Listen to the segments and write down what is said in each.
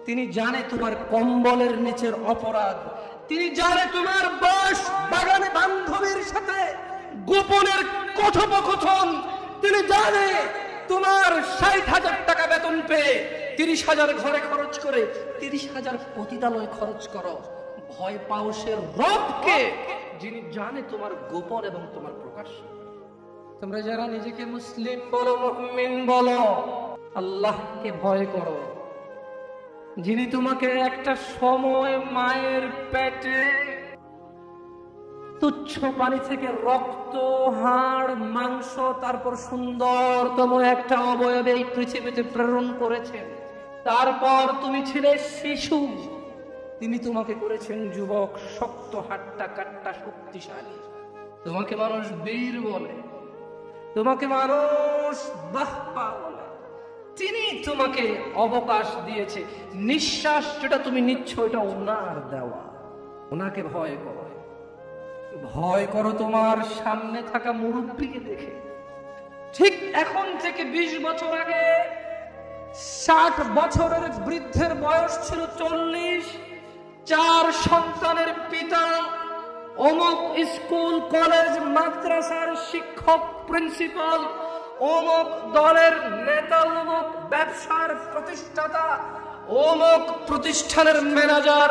তিনি জানে তোমার কম্বলের নিচের অপরাধ, তিনি জানে তোমার বয়স বাগানে বান্ধবীর সাথে গোপনের কথোপকথন, তিনি জানে তোমার ৬০,০০০ টাকা বেতন পেয়ে ৩০,০০০ ঘরে খরচ করে ৩০,০০০ পতিতালয় খরচ করো। ভয় পাও সে রবকে, যিনি জানে তোমার গোপন এবং তোমার প্রকাশ্য। তোমরা যারা নিজেকে মুসলিম বলো, মুমিন বলো, আল্লাহকে ভয় করো, যিনি তোমাকে একটা সময় মায়ের পেটে তুচ্ছ পানি থেকে রক্ত, হাড়, মাংস, তারপর সুন্দরতম একটা অবয়বে এই পৃথিবীতে প্রেরণ করেছেন। তারপর তুমি ছিলে শিশু, তিনি তোমাকে করেছেন যুবক, শক্ত হাট্টা কাট্টা শক্তিশালী। তোমাকে মানুষ বীর বলে, তোমাকে মানুষ বাহবা বলে। তিনি তোমাকে অবকাশ দিয়েছে, নিঃশ্বাস যেটা তুমি নিচ্ছ এটা ওনার দেওয়া। ওনাকে ভয় করো, ভয় করো তোমার সামনে থাকা মুরব্বীকে দেখে। ঠিক এখন থেকে ২০ বছর আগে ৬০ বছরের বৃদ্ধের বয়স ছিল ৪০, ৪ সন্তানের পিতা, অমুক স্কুল কলেজ মাদ্রাসার শিক্ষক প্রিন্সিপাল, অমুক দলের নেতা, অমুক ব্যবসার প্রতিষ্ঠাতা, অমুক প্রতিষ্ঠানের ম্যানেজার,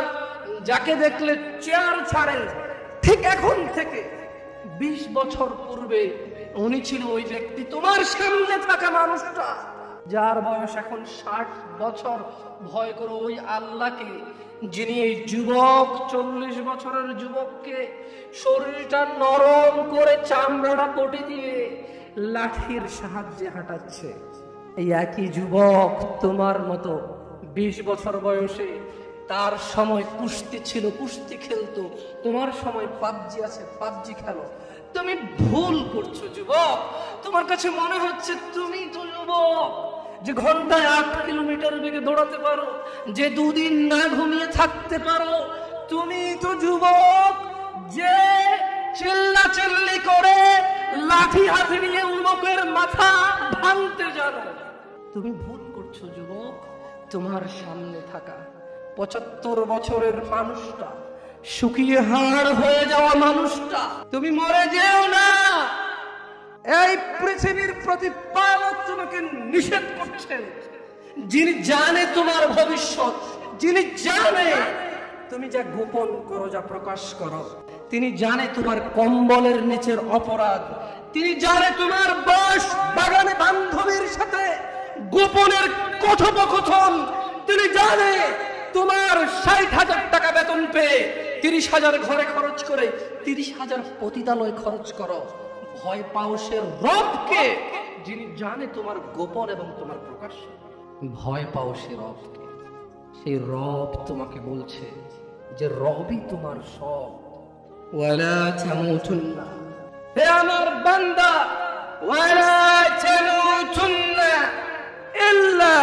যাকে দেখলে চেয়ার ছাড়ে। ঠিক এখন থেকে ২০ বছর পূর্বে উনি ছিল ওই ব্যক্তি, তোমার সামনে থাকা মানুষটা যার বয়স এখন ৬০ বছর। ভয় করো ওই আল্লাহকে, যিনি এই যুবক ৪০ বছরের যুবককে শরীরটা নরম করে চামড়াটা পটে দিয়ে লাঠির সাহায্যে হাঁটাচ্ছে। এই একই যুবক তোমার মতো ২০ বছর বয়সে, তার সময় কুস্তি ছিল, কুস্তি খেলতো, তোমার সময় পাবজি আছে, পাবজি খেলো। তুমি ভুল করছো যুবক, তোমার কাছে মনে হচ্ছে তুমি তো যুবক যে ঘন্টায় ৮ কিলোমিটার বেগে দৌড়াতে পারো, যে ২ দিন না ঘুমিয়ে থাকতে পারো। তুমি তো যুবক যে চিল্লাচিল্লি করে লাঠি হাতে নিয়ে উন্মুকের মাথা ভাঙতে জানো। তুমি ভুল করছো যুবক, তোমার সামনে থাকা ৭৫ বছরের মানুষটা, শুকিয়ে হাড় হয়ে যাওয়া মানুষটা, তুমি মরে যেও না। এই পৃথিবীর প্রতিপালক তোমাকে নিষেধ করছেন, যিনি জানে তোমার ভবিষ্যৎ, যিনি জানে তুমি যা গোপন করো, যা প্রকাশ করো। তিনি জানে তোমার কম্বলের নিচের অপরাধ, তিনি জানে তোমার বয়স বাগানে বান্ধবীর সাথে গোপনের কথোপকথন, তিনি জানে তোমার ৬০,০০০ টাকা বেতন পেয়ে ৩০,০০০ ঘরে খরচ করে ৩০,০০০ পতিতালয় খরচ করো। ভয় পাও সে রবকে, যিনি জানে তোমার গোপন এবং তোমার প্রকাশ্য। ভয় পাও সে রবকে, সেই রব তোমাকে বলছে যে রবই তোমার সব। ওয়ালা তামুতুন্না, হে আমার বান্দা, ওয়ালা তামুতুন্না ইল্লা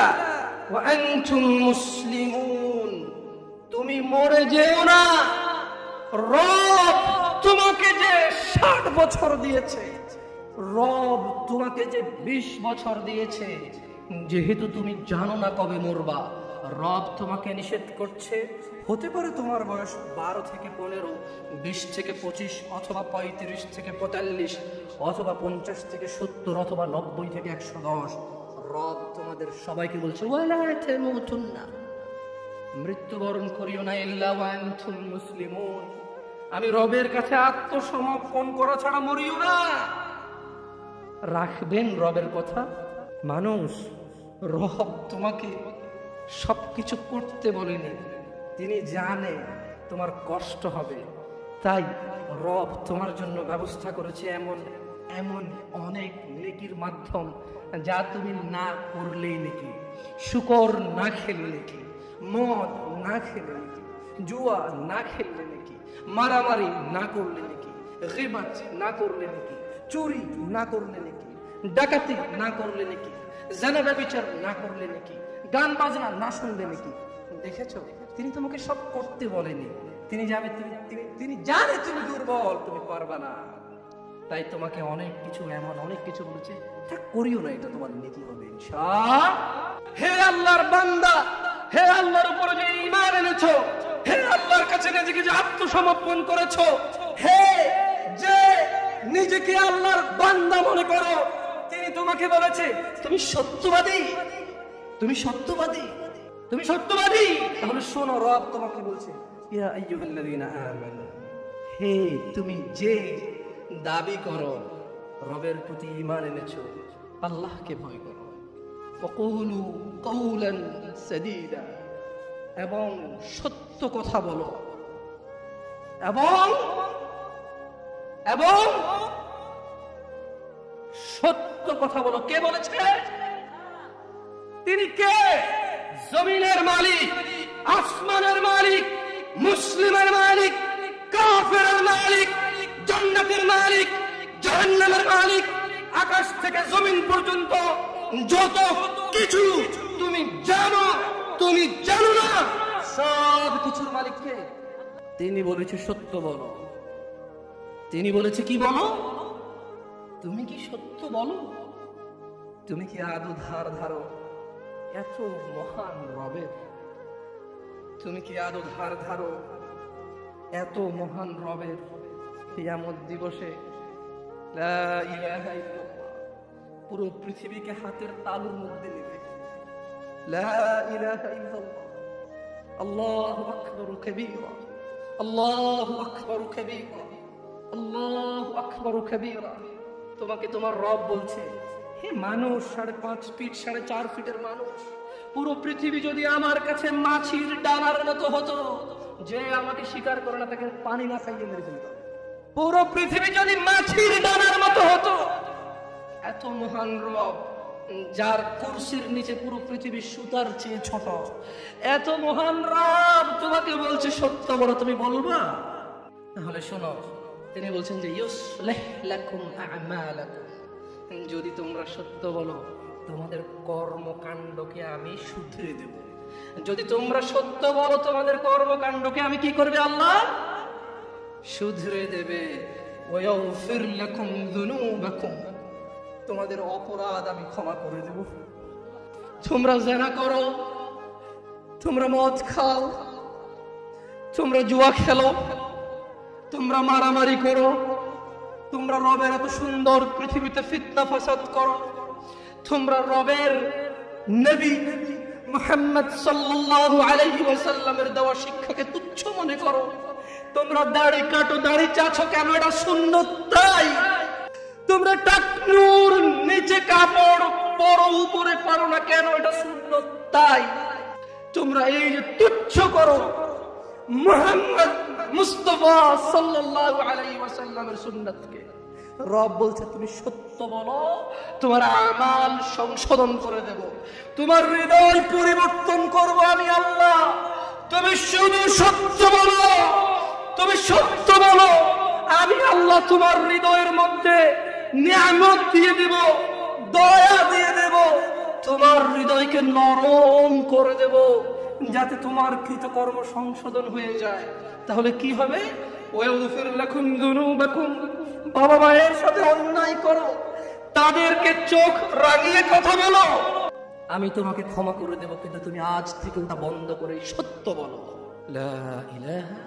ওয়া আনতুম মুসলিমুন, তুমি মরে যেও না। রব তোমাকে যে ৬০ বছর দিয়েছে, রব তোমাকে যে ২০ বছর দিয়েছে, যেহেতু তুমি জানো না কবে মরবা, রব তোমাকে নিষেধ করছে। হতে পারে তোমার বয়স ১২ থেকে ১৫, ২০ থেকে ২৫, অথবা ৩৫ থেকে ৪৫, অথবা ৫০ থেকে ৭০, অথবা ৯০ থেকে ১১০। রব তোমাদের সবাইকে বলছে ওয়ালা তামুতুন্না, মৃত্যুবরণ করিও না ইল্লা ওয়া আনতুম মুসলিমুন, আমি রবের কাছে আত্মসমর্পণ করা ছাড়া মরিও না। রাখবেন রবের কথা মানুষ। রব তোমাকে সবকিছু করতে বলেনি, তিনি জানে তোমার কষ্ট হবে, তাই রব তোমার জন্য ব্যবস্থা করেছে এমন এমন অনেক নেকির মাধ্যম, যা তুমি না করলেই নেকি। শুকর না খেলে নেকি, মদ না খেলে নেকি, জুয়া না খেললে নেকি, মারামারি না করলে নেকি, গীবত না করলে নেকি, চুরি না করলে নেকি, ডাকাতি না করলে নেকি, জিনা ব্যভিচার না করলে নেকি, গান বাজনা না শুনলে নাকি। দেখেছো, তিনি তোমাকে সব করতে বলেনি, তিনি জানে তিনি জানে তুমি দুর্বল, তুমি পারবা না, তাই তোমাকে অনেক কিছু এমন অনেক কিছু বলেছে, তা করিও না, এটা তোমার নীতি হবে ইনশাআল্লাহ। হে আল্লাহর বান্দা, হে আল্লাহর উপর করেছো, হে আল্লাহর কাছে নিজেকে যে আত্মসমর্পণ করেছো, হে যে নিজেকে আল্লাহর বান্দা মনে করো, তিনি তোমাকে বলেছে তুমি সত্যবাদী, তুমি সত্যবাদী, তুমি সত্যবাদী। তাহলে শোনো, রব তোমাকে বলছে ইয়া আইয়ুহাল্লাযীনা আমানু, হে তুমি যে দাবি করো রবের প্রতি ঈমান এনেছো, আল্লাহকে ভয় করো। ওয়াকুলু কাওলান সাদীদা, এবং সত্য কথা বলো, এবং এবং সত্য কথা বলো। কে বলেছে? তিনি কে? জমিনের মালিক, আসমানের মালিক, মুসলিমের মালিক, কাফেরের মালিক, জান্নাতের মালিক, জাহান্নামের মালিক, আকাশ থেকে জমিন পর্যন্ত যত কিছু তুমি জানো, তুমি জানো না, সব কিছুর মালিককে। তিনি বলেছে সত্য বলো। তিনি বলেছে কি বলো? তুমি কি সত্য বলো? তুমি কি আদৌ ধার ধারো এত মহান রবের? তুমি কি আদৌ ধার ধারো এত মহান রবের? কিয়ামত দিবসে লা ইলাহা ইল্লাল্লাহ পুরো পৃথিবীকে হাতের তালুর মধ্যে নেবে। লা ইলাহা ইল্লাল্লাহ, আল্লাহু আকবার কাবীরা, আল্লাহু আকবার কাবীরা, আল্লাহু আকবার কাবীরা। তোমাকে তোমার রব বলছে, হে মানুষ, 5.5 ফিট 4.5 ফিটের মানুষ, পুরো পৃথিবী যদি আমার কাছে মাছির ডানার মতো হতো, যে আমাকে স্বীকার করে না তাকে পানি না খাইয়ে মেরে ফেলতো। পুরো পৃথিবী যদি মাছির ডানার মতো হতো, এত মহান রব যার কুরসির নিচে পুরো পৃথিবী সুতার চেয়ে ছোট, এত মহান রব তোমাকে বলছে সত্য বলো, তুমি বলবা? তাহলে শোনো, তিনি বলছেন যে ইউসলিহ লাকুম আ'মালাকুম, যদি তোমরা সত্য বলো তোমাদের কর্মকাণ্ডকে আমি শুধরে দেব। যদি তোমরা সত্য বলো তোমাদের কর্মকাণ্ডকে আমি কি করবে? আল্লাহ শুধরে দেবে। ওয়াগফির লাকুম যুনুবাকুম, তোমাদের অপরাধ আমি ক্ষমা করে দেব। তোমরা জিনা করো, তোমরা মদ খাও, তোমরা জুয়া খেলো, তোমরা মারামারি করো, তোমরা রবের এত সুন্দর পৃথিবীতে ফিতনা ফাসাদ করো, তোমরা রবের নবী মুহাম্মদ সাল্লাল্লাহু আলাইহি ওয়াসাল্লামের দেওয়া শিক্ষাকে তুচ্ছ মনে করো, তোমরা দাড়ি কাটো, দাড়ি চাছো কেন? এটা সুন্নত তাই। তোমরা টাকনুর নিচে কাপড় পরো, উপরে পারো না কেন? এটা সুন্নত তাই। তোমরা এই যে তুচ্ছ করো মুহাম্মদ মুস্তাফা সাল্লাল্লাহু আলাইহি ওয়াসাল্লামের সুন্নাতকে, রব বলছে তুমি সত্য বলো, তোমার আমাল সংশোধন করে দেব, তোমার হৃদয় পরিবর্তন করব আমি আল্লাহ। তুমি শুধু সত্য বলো, তুমি সত্য বলো, আমি আল্লাহ তোমার হৃদয়ের মধ্যে নিয়ামত দিয়ে দেব, দয়া দিয়ে দেব, তোমার হৃদয়কে নরম করে দেব, যাতে তোমার কৃতকর্ম সংশোধন হয়ে যায়। তাহলে কি হবে? ওয়াগফির লাকুম যুনুবাকুম, বাবা মায়ের সাথে অন্যায় করো, তাদেরকে চোখ রাঙিয়ে কথা বলো, আমি তোমাকে ক্ষমা করে দেব, কিন্তু তুমি আজ থেকে ওটা বন্ধ করে সত্য বলো। লা ইলাহা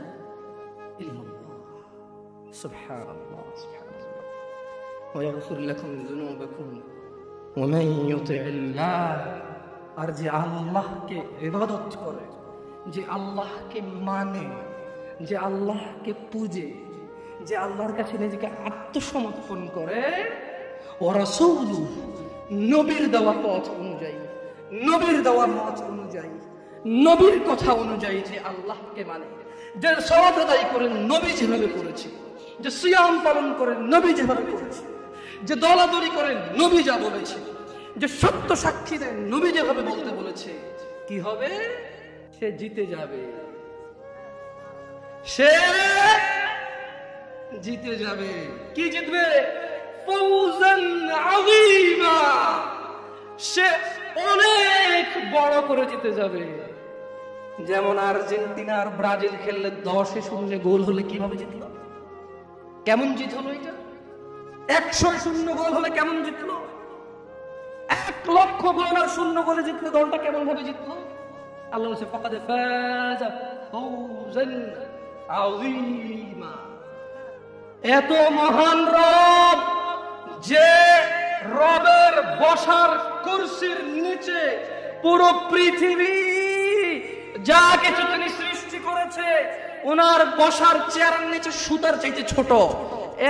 ইল্লাল্লাহ, সুবহানাল্লাহ, সুবহানাল্লাহ। ওয়াগফির লাকুম যুনুবাকুম ওয়া মান ইউতি'িল্লাহ, আর যে আল্লাহকে ইবাদত করে, যে আল্লাহকে মানে, যে আল্লাহকে পূজে, যে আল্লাহর কাছে নিজেকে আত্মসমর্পণ করে, ও রাসূলু, নবীর দেওয়া পথ অনুযায়ী, নবীর দেওয়া মত অনুযায়ী, নবীর কথা অনুযায়ী যে আল্লাহকে মানে, যে সালাত আদায় করে নবী যেভাবে করেছে, যে সিয়াম পালন করে নবী যেভাবে করেছে, যে দলাদলি করে নবী যা বলেছে, যে সত্য সাক্ষী দেয় নবী যেভাবে বলতে বলেছে, কি হবে? সে জিতে যাবে, সে জিতে যাবে। কি জিতবে? ফৌজান আযীমা, সে অনেক বড় করে জিতে যাবে। যেমন আর্জেন্টিনা আর ব্রাজিল খেললে 10-0 গোল হলে কিভাবে জিতলো? কেমন জিত হলো? এটা 100-0 গোল হলে কেমন জিতলো? 1 লক্ষ গোল আর 0 গোলে জিতলে দলটা কেমন ভাবে জিতলো? আল্লাহ বলছে ফাকাদ ফাযা ফাওজান আযীমা। এত মহান রব, যে রবের বসার কুরসির নিচে পুরো পৃথিবী যা কিছু তিনি সৃষ্টি করেছে, ওনার বসার চেয়ারের নিচে সুতার চাইতে ছোট।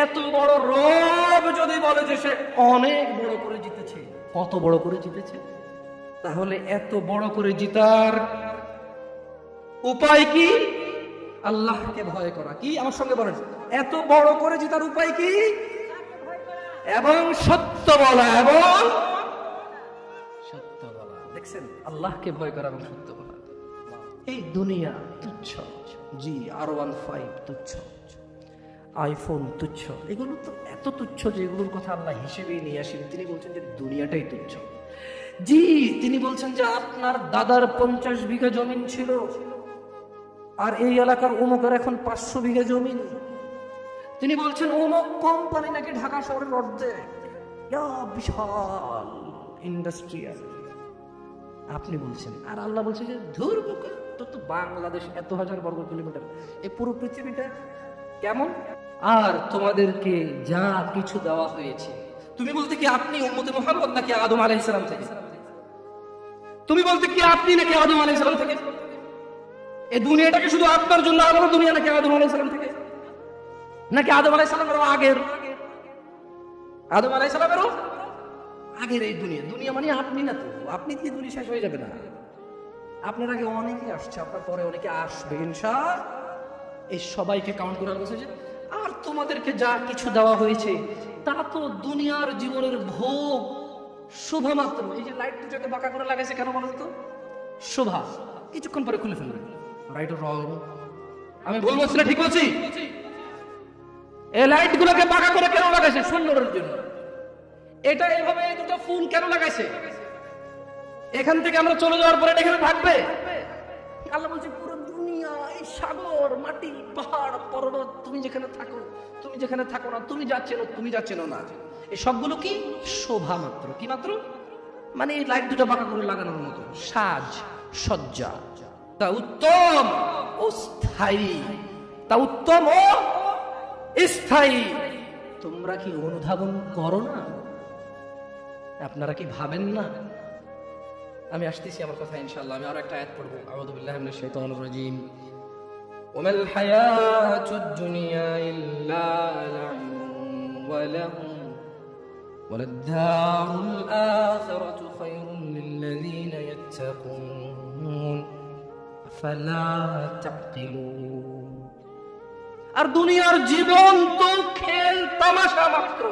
এত বড় রব যদি বলে যে সে অনেক বড় করে জিতেছে, কত বড় করে জিতেছে? তাহলে এত বড় করে জিতার উপায় কি? আল্লাহকে ভয় করা। কি আমার সঙ্গে বলেন, এত বড় করে জিতার উপায় কি? এবং সত্য বলা, এবং সত্য বলা। দেখছেন, আল্লাহকে ভয় করা এবং সত্য বলা। এই দুনিয়া তুচ্ছ, জি R15 তুচ্ছ, আইফোন তুচ্ছ, এগুলো তো এত তুচ্ছ যে এগুলোর কথা আল্লাহ হিসেবেই নিয়ে আসেন। তিনি বলছেন যে দুনিয়াটাই তুচ্ছ। জি, তিনি বলছেন যে আপনার দাদার 50 বিঘা জমিন ছিল, আর এই এলাকার অমুকের এখন 500 বিঘা জমিন। তিনি বলছেন অমুক কোম্পানি নাকি ঢাকা শহরের অর্ধেক, বিশাল ইন্ডাস্ট্রিয়াল। আপনি বলছেন, আর আল্লাহ বলছে যে ধুর বোকা, তোর তো বাংলাদেশ এত হাজার বর্গ কিলোমিটার, এই পুরো পৃথিবীটা কেমন? আর তোমাদেরকে যা কিছু দেওয়া হয়েছে, তুমি বলতে কি আপনি উম্মতে মুহাম্মদ নাকি আদম আলাইহিস সালাম থেকে? তুমি বলতে কি আপনি নাকি আদম আলাইহিস সালাম থেকে? এই দুনিয়াটাকে শুধু আপনার জন্য আলাদা দুনিয়া নাকি আদম আলাইহিস সালাম থেকে? নাকি আদম আলাইহিস সালামেরও আগের? আদম আলাইহিস সালামেরও আগের এই দুনিয়া। দুনিয়া মানে আপনি না তো, আপনি কি দুনিয়া শেষ হয়ে যাবে না? আপনার আগে অনেকে আসছে, আপনার পরে অনেকে আসবে ইনশাআল্লাহ। এই সবাইকে কাউন্ট করে বলছে যে আর তোমাদেরকে যা কিছু দেওয়া হয়েছে তা তো দুনিয়ার জীবনের ভোগ শোভা মাত্র। এই যে লাইট দুটোকে বাঁকা করে লাগাইছে কেন বলেন তো? শোভা, কিছুক্ষণ পরে খুলে ফেলবে। রাইট রং? আমি ভুল বলছি না ঠিক বলছি? এই লাইট গুলোকে বাঁকা করে কেন লাগাইছে? সুন্দরের জন্য। এটা এইভাবে এই দুটো ফুল কেন লাগাইছে? এখান থেকে আমরা চলে যাওয়ার পরে এখানে থাকবে। আল্লাহ বলছে পুরো দুনিয়া, এই সাগর, মাটি, পাহাড়, পর্বত, তুমি যেখানে থাকো, তুমি যেখানে থাকো না, তুমি যাচ্ছেন না, এই সবগুলো কি শোভা মাত্র। কি মাত্র? মানে এই লাইট দুটো বাঁকা করে লাগানোর মতো সাজ সজ্জা। তা উত্তম ও স্থায়ী, তা উত্তম ও স্থায়ী। তোমরা কি অনুধাবন করো না? আপনারা কি ভাবেন না? আমি আসতেছি আমার কথা ইনশাআল্লাহ। আমি আরো একটা আয়াত পড়বো। আউযু বিল্লাহি মিনাশ শাইতানির রাজীম। ওয়ামাল হায়াতুদ দুনিয়া ইল্লা লা'ibun ওয়া লাহু ওয়ালাদ দারুল আখিরাতু খায়রুল লিল্লাযীনা ইয়াত্তাকুন আফালা তা'কিলুন। আর দুনিয়ার জীবন তো খেল তামাশা মাত্র,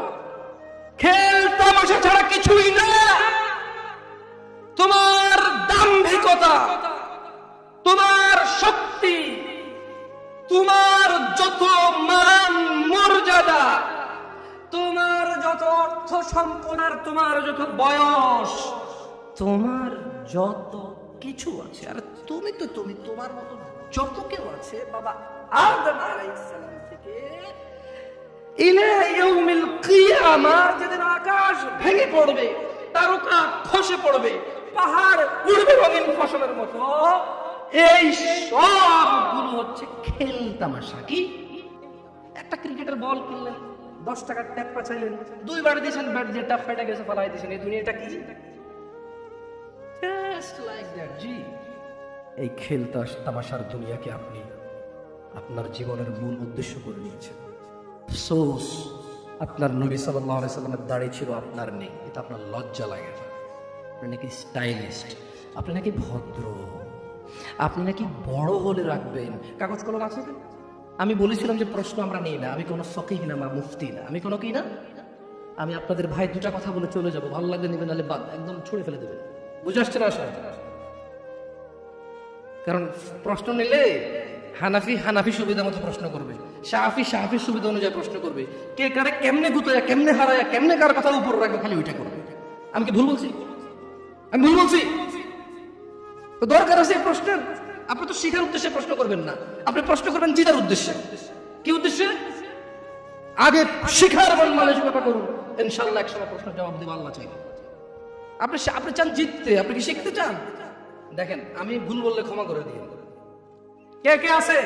খেল তামাশা ছাড়া কিছুই না। তোমার দাম্ভিকতা, তোমার শক্তি, তোমার যত মান মর্যাদা, তোমার যত অর্থ সম্পদ, আর তোমার যত বয়স, তোমার যত কিছু আছে, আর তুমি তো তুমি তোমার মতো যত কেউ আছে বাবা আদম আলাইহিস সালাম থেকে ইলা ইয়াউমিল কিয়ামাহ, যেদিন আকাশ ভেঙে পড়বে, তারকা খসে পড়বে, পাহাড় উড়বে রঙিন ফসলের মতো, এই সবগুলো হচ্ছে খেল তামাশা। কি? একটা ক্রিকেটের বল কিনলেন, 10 টাকার ট্যাপা চাইলেন, 2 বার দিয়েছেন, ব্যাট দিয়ে ট্যাপ ফেটে গেছে, ফালাই দিয়েছেন। এই দুনিয়াটা কি? Just like that. জি, এই খেল তামাশার দুনিয়াকে আপনি আপনার জীবনের মূল উদ্দেশ্য করে নিয়েছেন। আফসোস, আপনার নবী সাল্লাল্লাহু আলাইহি সাল্লামের দাড়ি ছিল, আপনার নেই। এটা আপনার লজ্জা লাগে। আপনি নাকি স্টাইলিস্ট, আপনি নাকি ভদ্র, আপনি নাকি বড় হলে রাখবেন। কাগজ কলম আছে? আমি বলেছিলাম যে প্রশ্ন আমরা নেই না। আমি কোনো ফকিহ না বা মুফতি না, আমি কোনো কি না। আমি আপনাদের ভাই দুটা কথা বলে চলে যাব, ভালো লাগলে নেবেন, নাহলে বাদ, একদম ছুঁড়ে ফেলে দেবেন। বুঝে আসছে না? কারণ প্রশ্ন নিলে হানাফি সুবিধা মতো প্রশ্ন করবে, শাফি সুবিধা অনুযায়ী প্রশ্ন করবে, কে কারে কেমনে গুতায়া, কেমনে হারায়া, কেমনে কার কথা উপর রাখবে, খালি ওইটা করবে। আমি কি ভুল বলছি? আমি ভুল বলছি? তো দরকার আছে এই প্রশ্নের। আপনি তো শিখার উদ্দেশ্যে প্রশ্ন করবেন না, আপনি প্রশ্ন করবেন জিতার উদ্দেশ্যে। কি উদ্দেশ্যে? আগে শিখার মন মানসিকতা করুন, ইনশাআল্লাহ একসময় প্রশ্ন জবাব দেব আল্লাহ চাই। আপনি চান জিততে, আপনি কি শিখতে চান? দেখেন, আমি ভুল বললে ক্ষমা করে দিন। কে কে আছে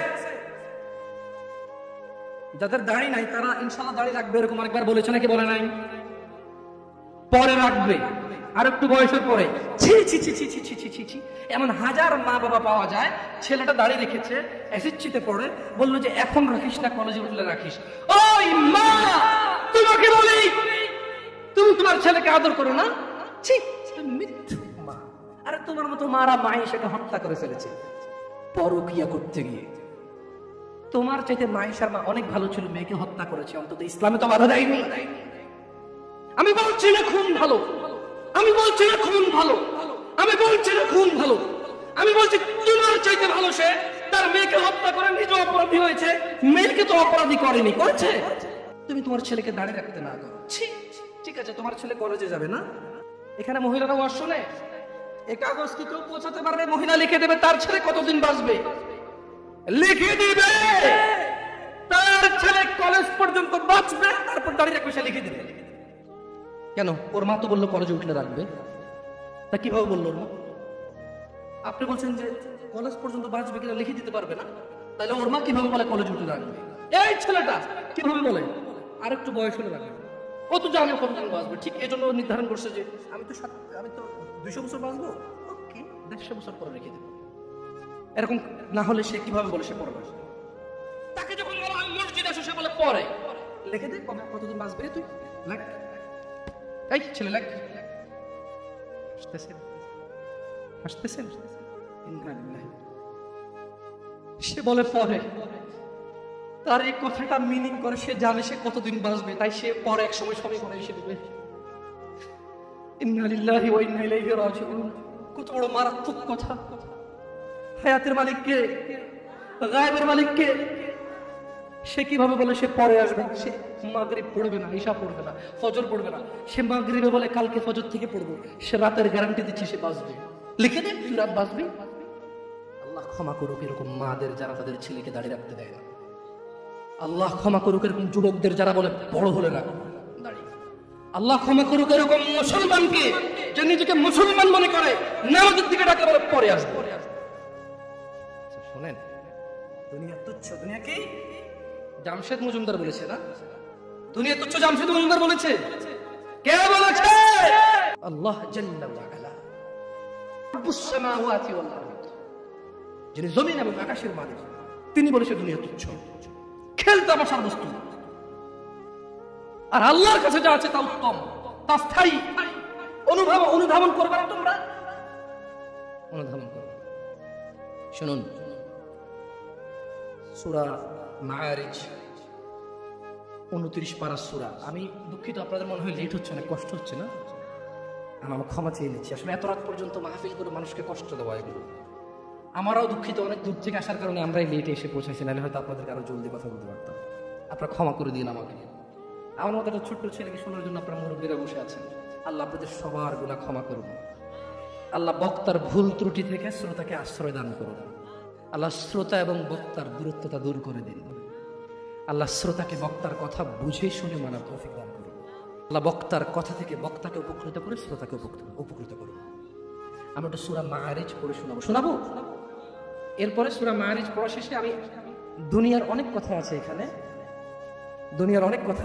যাদের দাড়ি নাই তারা ইনশাআল্লাহ দাড়ি রাখবে, এরকম আরেকবার বলেছে নাকি বলে নাই? পরে রাখবে, আর একটু বয়সের পরে। ছি ছি ছি ছি ছি ছি ছি ছি ছি, এমন হাজার মা বাবা পাওয়া যায়, ছেলেটা দাড়ি রেখেছে, এসএসসিতে পড়ে, বললো যে এখন রাখিস না, কলেজে উঠলে রাখিস। ওই মা, তোমাকে বলি, তুমি তোমার ছেলেকে আদর করো না? ছি, মিথ্যু মা। আরে তোমার মতো মারা মাই সেটা হত্যা করে ফেলেছে পরকিয়া করতে গিয়ে। তোমার চাইতে মায়েশার মা অনেক ভালো ছিল, মেয়েকে হত্যা করেছে, অন্তত ইসলামে তো বাধা দেয়নি। আমি বলছি না খুন ভালো, আমি বলছি না খুন ভালো, আমি বলছি না খুন ভালো, আমি বলছি তোমার চাইতে ভালো সে তার মেয়েকে হত্যা করে নিজে অপরাধী হয়েছে, মেয়েকে তো অপরাধী করেনি, করেছে। তুমি তোমার ছেলেকে দাঁড়িয়ে রাখতে না করো। ঠিক আছে, তোমার ছেলে কলেজে যাবে না, এখানে মহিলারা ওয়াজ শোনে, এই কাগজ কি কেউ পৌঁছাতে পারবে? মহিলা লিখে দেবে তার ছেলে কতদিন বাঁচবে, লিখে দিবে তার ছেলে কলেজ পর্যন্ত বাঁচবে, তারপর দাঁড়িয়ে রাখবে, সে লিখে দিবে। কেন? ওর মা তো বললো কলেজে উঠলে রাখবে, তা কিভাবে বললো ওর মা? আপনি বলছেন যে কলেজ পর্যন্ত বাঁচবে কিনা লিখে দিতে পারবে না, তাহলে ওর মা কিভাবে বলে কলেজে উঠলে রাখবে? এই ছেলেটা কিভাবে বলে আর একটু বয়স হলে রাখবে? ও তো জানে কতদিন বাঁচবে, ঠিক এই জন্য নির্ধারণ করছে যে আমি তো 200 বছর বাঁচবো, ওকে 150 বছর পরে রেখে দেবো। এরকম না হলে সে কিভাবে বলে সে পড়বে? তাকে যখন বলা হয় মসজিদে আসো, সে বলে পরে লিখে দে কতদিন বাঁচবে তুই, লেখ। এই ছেলে লেখ। হাসতেছেন? সে বলে পরে। তার এই কথাটা মিনিং করে সে জানে সে কতদিন বাঁচবে, তাই সে পরে এক সময় সবাই করে এসে দেবে। ইন্না লিল্লাহি ওয়া ইন্না ইলাইহি রাজিউন। কত বড় মারাত্মক কথা। হায়াতের মালিক কে? গায়েবের মালিক কে? সে কিভাবে বলে সে পরে আসবে? সে মাগরিব পড়বে না, ইশা পড়বে না, ফজর পড়বে না, সে মাগরিবে বলে কালকে ফজর থেকে পড়বো, সে রাতের গ্যারান্টি দিচ্ছে সে বাঁচবে। লিখে দে তুই রাত বাঁচবি। আল্লাহ ক্ষমা করুক এরকম মাদের যারা তাদের ছেলেকে দাঁড়িয়ে রাখতে দেয় না। আল্লাহ ক্ষমা করুক এরকম যুবকদের যারা বলে বড় হলে রাখো দাঁড়িয়ে। আল্লাহ ক্ষমা করুক এরকম মুসলমানকে যে নিজেকে মুসলমান মনে করে নামাজের দিকে ডাকে বলে পরে আসবে। শোনেন, দুনিয়া তুচ্ছ। দুনিয়া কি? জামশেদ মজুমদার বলেছে না? দুনিয়া তুচ্ছ জামশেদ মজুমদার বলেছে। কে বলেছে? আল্লাহ জাল্লা ওয়া আলা, রব্বুস সামাওয়াতি ওয়াল আরদ, যিনি জমিন এবং আকাশের মালিক, তিনি বলেছে দুনিয়া তুচ্ছ, খেলতামাশার বস্তু। আর আল্লাহর কাছে যা আছে তা উত্তম, তা স্থায়ী। অনুধাবন করবে না তোমরা? অনুধাবন করবে। শুনুন, সূরা মাআরিজ 29 পারা সূরা। আমি দুঃখিত, আপনাদের মনে হয় লেট হচ্ছে না, কষ্ট হচ্ছে না? আমি ক্ষমা চেয়ে নিচ্ছি। আসলে এত রাত পর্যন্ত মাহফিল করে মানুষকে কষ্ট দেওয়া এগুলো। আমরাও দুঃখিত, অনেক দূর থেকে আসার কারণে আমরাই লেটে এসে পৌঁছেছি, নাহলে হয়তো আপনাদেরকে আরো জলদি কথা বলতে পারতাম। আপনারা ক্ষমা করে দিন আমাকে। আমার মতো একটা ছোট্ট ছেলেকে শোনার জন্য আপনারা মুরব্বীরা বসে আছেন। আল্লাহ আপনাদের সবার গুনাহ ক্ষমা করুন। আল্লাহ বক্তার ভুল ত্রুটি থেকে শ্রোতাকে আশ্রয় দান করুন। আল্লাহ শ্রোতা এবং বক্তার দূরত্বতা দূর করে দিন। আল্লাহ শ্রোতাকে বক্তার কথা বুঝে শুনে মানার তৌফিক দান করুন। আল্লাহ বক্তার কথা থেকে বক্তাকে উপকৃত করে শ্রোতাকে উপকৃত করুন। আমি একটা সূরা মাআরিজ পড়ে শোনাবো। এরপরে সূরা মাআরিজ পড়া শেষে আমি দুনিয়ার অনেক কথা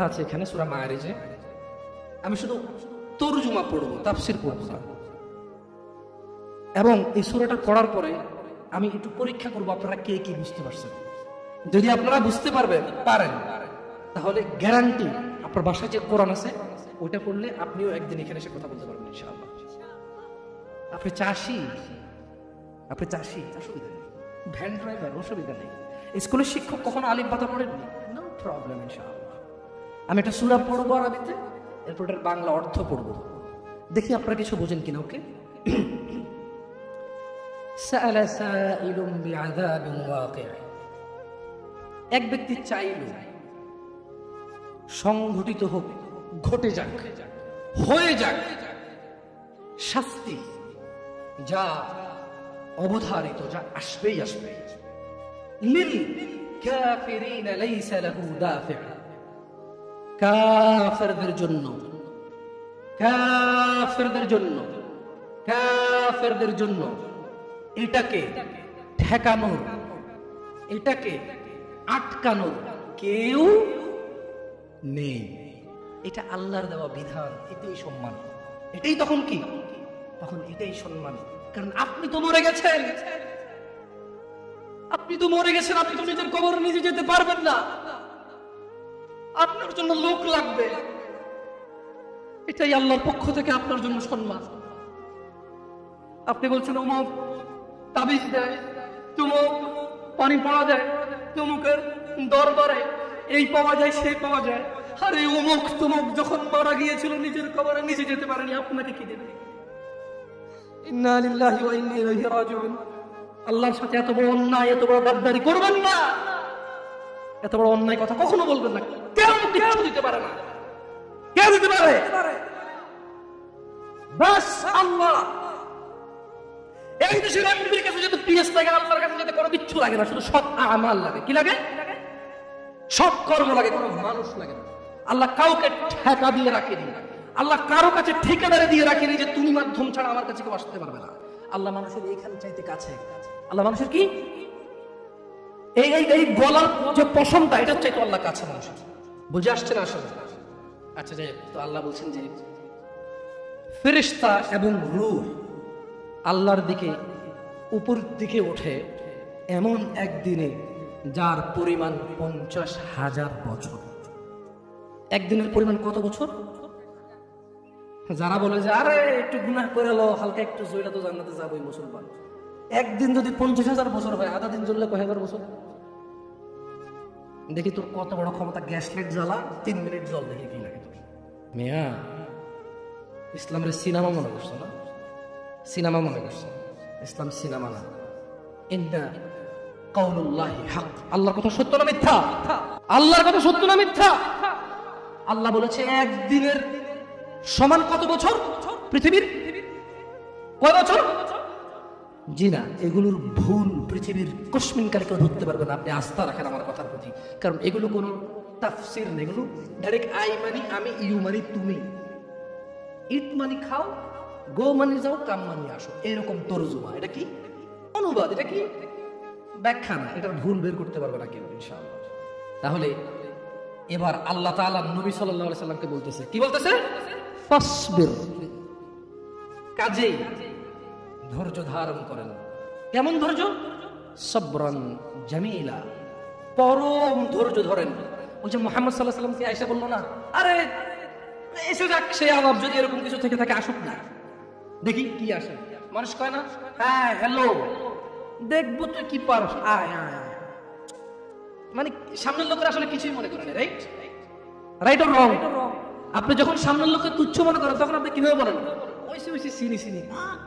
আছে এখানে সূরা মাআরিজে। আমি শুধু তরজুমা পড়বো, তাফসীর পড়বো না। এবং এই সূরাটা পড়ার পরে আমি একটু পরীক্ষা করবো আপনারা কে কি বুঝতে পারছেন। যদি আপনারা বুঝতে পারেন তাহলে গ্যারান্টি আপনার বাসায় যে কোরআন আছে ওইটা পড়লে আপনিও একদিন এখানে এসে কথা বলতে পারবেন ইনশাআল্লাহ। আপনি চাষি, অসুবিধা নেই। ভ্যান ড্রাইভার, অসুবিধা নেই। স্কুলের শিক্ষক কখনো আলিফ বাতা পড়েননি, নো প্রবলেম ইনশাআল্লাহ। আমি একটা সূরা পড়বো আরবিতে, এরপর এটার বাংলা অর্থ পড়বো, দেখি আপনারা কিছু বোঝেন কিনা। ওকে? সাআলা সাইলুম বিআযাবিন ওয়াকি'। এক ব্যক্তি চাইল সংঘটিত হোক, ঘটে যাক, হয়ে যাক শাস্তি, যা অবধারিত, যা আসবেই আসবে। লিল কাফিরিনা লাইসা লাহু দাফি'। কাফেরদের জন্য এটাকে ঠেকানোর, এটাকে আটকানোর কেউ নেই। এটা আল্লাহর দেওয়া বিধান, এটাই সম্মান। এটাই তখন কি? তখন এটাই সম্মান। কারণ আপনি তো মরে গেছেন, আপনি তো মরে গেছেন, আপনি তো নিজের কবরে নিজে যেতে পারবেন না, আপনার জন্য লোক লাগবে। এটাই আল্লাহর পক্ষ থেকে আপনার জন্য সম্মান। আপনি বলছেন অমুক তাবিজ দেয়, তুমুক পানি পড়া দেয়, তুমুকের দরবারে এই পাওয়া যায় সেই পাওয়া যায়। আরে অমুক তুমুক যখন মারা গিয়েছিল নিজের কবরে নিজে যেতে পারেনি, আপনাকে কি দেবে? ইন্না লিল্লাহি ওয়া ইন্না ইলাইহি রাজিউন। আল্লাহর সাথে এত বড় অন্যায়, এত বড় গাদ্দারি করবেন না, এত বড় অন্যায় কথা কখনো বলবেন না। কেউ কিচ্ছু দিতে পারে না, কেউ দিতে পারে বাস আল্লাহ। এই দেশের এমপির কাছে যদি পিএস লাগে, আল্লাহর কাছে যেতে কোনো কিচ্ছু লাগে না, শুধু সৎ আমাল লাগে। কি লাগে? সৎ কর্ম লাগে, কোনো মানুষ লাগে না। আল্লাহ কাউকে ঠেকা দিয়ে রাখেনি, আল্লাহ কারো কাছে ঠিকাদারে দিয়ে রাখেনি যে তুমি মাধ্যম ছাড়া আমার কাছে কেউ আসতে পারবে না। আল্লাহ মানুষের এইখানে চাইতে কাছে, আল্লাহ মানুষের কি এই এই এই গলার যে পশমটা, এটা চাইতো আল্লাহ কাছে মানুষের। বুঝে আসছে না আসলে? আচ্ছা যাই, তো আল্লাহ বলছেন যে ফেরেশতা এবং রূহ আল্লাহর দিকে উপর দিকে ওঠে এমন একদিনে যার পরিমাণ 50,000 বছর। একদিনের পরিমাণ কত বছর? যারা বলে যে আরে একটু গুনাহ করে লো, হালকা একটু জয়লা তো জান্নাতে যাবোই মুসলমান। একদিন যদি 50,000 বছর হয়, আধা দিন জ্বললে কয় হাজার বছর? দেখি তোর কত বড় ক্ষমতা, গ্যাস লাইট জ্বালা 3 মিনিট জল, দেখি কি লাগে তোর। মিয়া ইসলামের সিনেমা মনে করছো না? সিনেমা মনে করছো? ইসলাম সিনেমা না। ইন্না কাউলুল্লাহি হক। আল্লাহর কথা সত্য না মিথ্যা? আল্লাহর কথা সত্য না মিথ্যা? আল্লাহ বলেছে একদিনের সমান কত বছর? পৃথিবীর কয় বছর? জি না, এগুলোর ভুল পৃথিবীর কসমিনকারী কেউ ধরতে পারবে না। আপনি আস্থা রাখেন আমার কথার প্রতি, কারণ এগুলো কোনো তাফসির নেই, এগুলো ডাইরেক্ট আই মানি আমি, ইউ মানি তুমি, ইট মানি খাও, গো মানি যাও, কাম মানি আসো, এরকম তরজমা। এটা কি অনুবাদ, এটা কি ব্যাখ্যা না, এটার ভুল বের করতে পারবে না কেউ ইনশাআল্লাহ। তাহলে এবার আল্লাহ তাআলা নবী সাল্লাল্লাহু আলাইহি সাল্লামকে বলতেছে, কি বলতেছে? ফাসবির, কাজেই ধৈর্য ধারণ করেন। কেমন ধৈর্য? সবরান জামিলা, পরম ধৈর্য ধরেন। ওই যে মুহাম্মদ সাল্লাল্লাহু আলাইহি সাল্লামকে আয়েশা বলল না, আরে এসে যাক সে আলাপ, যদি এরকম কিছু থেকে থাকে আসুক না, দেখি কি আসে। মানুষ কয় না, হ্যাঁ হ্যালো দেখবো তুই কি পারস, আয় আয় আয়। মানে সামনের লোকের আসলে কিছুই মনে করেন, রাইট? Right or wrong? আপনি যখন সামনের লোককে তুচ্ছ মনে করেন, তখন আপনি কিভাবে বলেন? ওইসে ওইসে চিনি চিনি,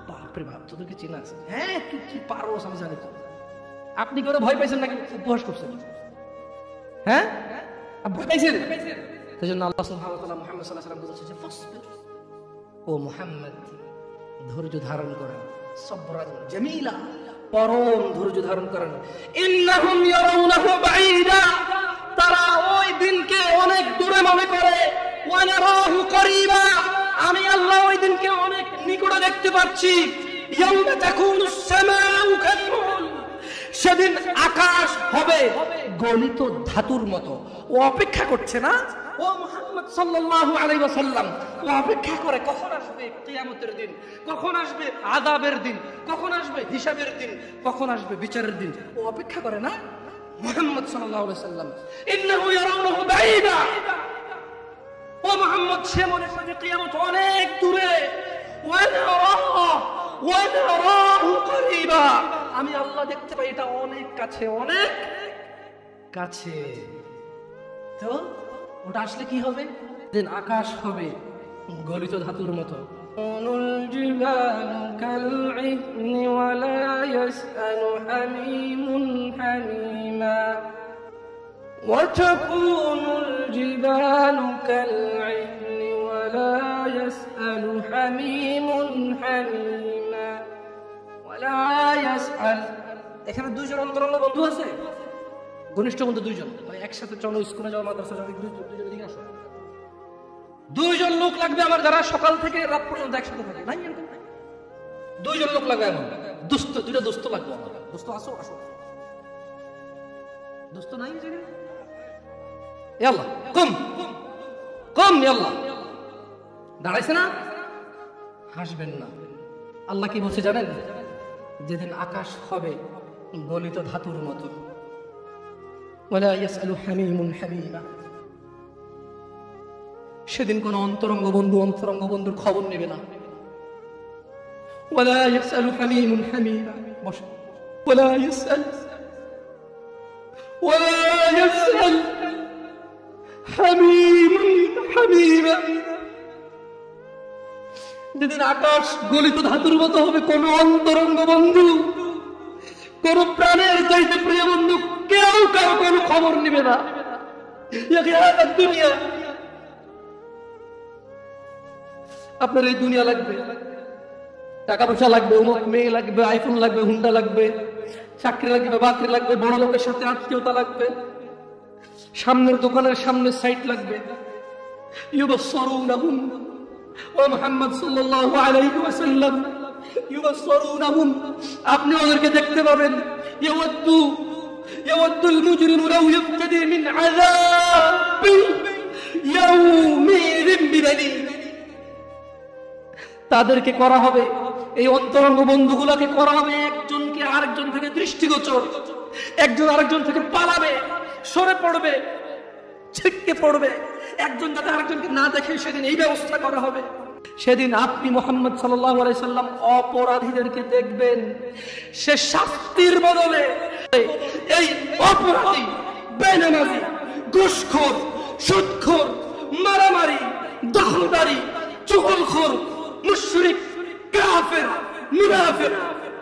বাপরে বাপ তোদেরকে চেনা আছে, হ্যাঁ তুই কি পারস আমি জানি তো। আপনি করে ভয় পাইছেন নাকি উপহাস করছেন? হ্যাঁ ভয় পাইছেন? সেই জন্য আল্লাহ সুবহানাহু ওয়া তাআলা মুহাম্মদ সাল্লাল্লাহু আলাইহি ওয়াসাল্লাম বলেছেন, ফাসবির, ও মুহাম্মদ ধৈর্য ধারণ করেন, সবরান জামিলা, পরম ধৈর্য ধারণ করেন। ইন্নাহুম ইয়ারাউনাহু বাঈদা, তারা ওই দিনকে অনেক দূরে মনে করে, ওয়া নারাহু করিবা, আমি আল্লাহ ওই দিনকে অনেক নিকটে দেখতে পাচ্ছি। ইয়াউমা তাকুনুস সামাউ কাল, সেদিন আকাশ হবে গলিত ধাতুর মতো। ও অপেক্ষা করছে না, ও মুহাম্মদ সাল্লাল্লাহু আলাইহি ওয়াসাল্লাম, ও অপেক্ষা করে কখন আসবে কিয়ামতের দিন, কখন আসবে আযাবের দিন, কখন আসবে হিসাবের দিন, কখন আসবে বিচারের দিন। ও অপেক্ষা করে না মুহাম্মদ সাল্লাল্লাহু আলাইহি ওয়াসাল্লাম। ইন্নাহু ইয়ারাউনাহু বাঈদা, ও মুহাম্মদ সে মনে করে যে কিয়ামত অনেক দূরে। ওয়া নারাহু করিবা, আমি আল্লাহ দেখতে পাই এটা অনেক কাছে, অনেক কাছে। তো ওটা আসলে কি হবে? দিন আকাশ হবে গলিত ধাতুর মতো। وتكون الجبال كالعهن ولا يسأل حميم حميما ولا يسأل। এখানে দুইজন অন্তরঙ্গ বন্ধু আছে, ঘনিষ্ঠ বন্ধু দুইজন, মানে একসাথে চলো স্কুলে যাও, মাদ্রাসা যাও, দুইজন দিকে আসো। দুইজন লোক লাগবে আমার, যারা সকাল থেকে রাত পর্যন্ত একসাথে থাকে। নাই এরকম নাই, দুইজন লোক লাগবে, এমন দুস্থ, দুইটা দুস্থ লাগবে আমার। দুস্থ আসো, আসো, দুস্থ নাই যে আল্লাহ কম কম আল্লাহ দাঁড়াইছে না, হাসবেন না। আল্লাহ কি বলছে জানেন? যেদিন আকাশ হবে গলিত ধাতুর মতো, ওয়ালা ইয়াসআলু হামীমুন হামীমা, সেদিন কোন অন্তরঙ্গ বন্ধু অন্তরঙ্গ বন্ধুর খবর নেবে না। ওয়ালা ইয়াসআলু হামীমুন হামীমা, বসো, ওয়ালা ইয়াসআল হামীমুন হামীমা, যেদিন আকাশ গলিত ধাতুর মতো হবে, কোন অন্তরঙ্গ বন্ধু, কোন প্রাণের চাইতে প্রিয় বন্ধু কেউ কারো কোনো খবর নেবে না। দুনিয়া, আপনার এই দুনিয়া লাগবে, টাকা পয়সা লাগবে, অমুক মেয়ে লাগবে, আইফোন লাগবে, হুন্ডা লাগবে, চাকরি লাগবে, বাকরি লাগবে, বড় লোকের সাথে আত্মীয়তা লাগবে, সামনের দোকানের সামনে সাইট লাগবে। ইউবাসসিরুনাহুম, ও মুহাম্মদ সাল্লাল্লাহু আলাইহি ওয়াসাল্লাম, ইউবাসসিরুনাহুম, আপনি ওদেরকে দেখতে পাবেন। ইয়াওয়াদ্দুল মুজরিমু লাউ ইফতাদি মিন আযাবি ইয়াউমিযিন বিবানি, তাদেরকে করা হবে, এই অন্তরঙ্গ বন্ধুগুলোকে করা হবে একজনকে আরেকজন থেকে দৃষ্টিগোচর, একজন আরেকজন থেকে পালাবে, সরে পড়বে, ছিটকে পড়বে, একজন যাতে আরেকজনকে না দেখে সেদিন এই ব্যবস্থা করা হবে। সেদিন আপনি মুহাম্মদ সাল্লাল্লাহু আলাইহি সাল্লাম অপরাধীদেরকে দেখবেন, সে শাস্তির বদলে এই অপরাধী, বেনামাজি, ঘুষখোর, সুদখোর, মারামারি, দখলদারি, চুগলখোর, মুশরিক, কাফের, মুনাফিক,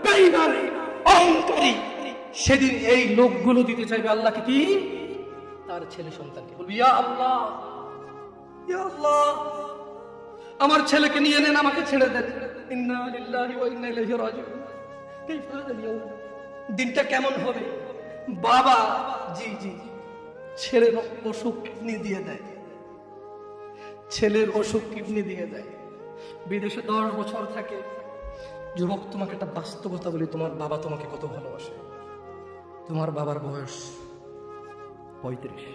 বেঈমান, অহংকারী, সেদিন এই লোকগুলো দিতে চাইবে আল্লাহকে কি? তার ছেলে সন্তানকে। বলবি, ইয়া আল্লাহ, ইয়া আল্লাহ, আমার ছেলেকে নিয়ে নেন, আমাকে ছেড়ে দেন। ইন্না লিল্লাহি ওয়া ইন্না ইলাইহি রাজিউন। কাইফা হাদাল ইয়াউম, দিনটা কেমন হবে? বাবা জি জি ছেলের অসুখ কিডনি দিয়ে দেয়, ছেলের অসুখ কিডনি দিয়ে দেয়, বিদেশে 10 বছর থাকে। যুবক, তোমাকে একটা বাস্তবতা বলি, তোমার বাবা তোমাকে কত ভালোবাসে। তোমার বাবার বয়স 35,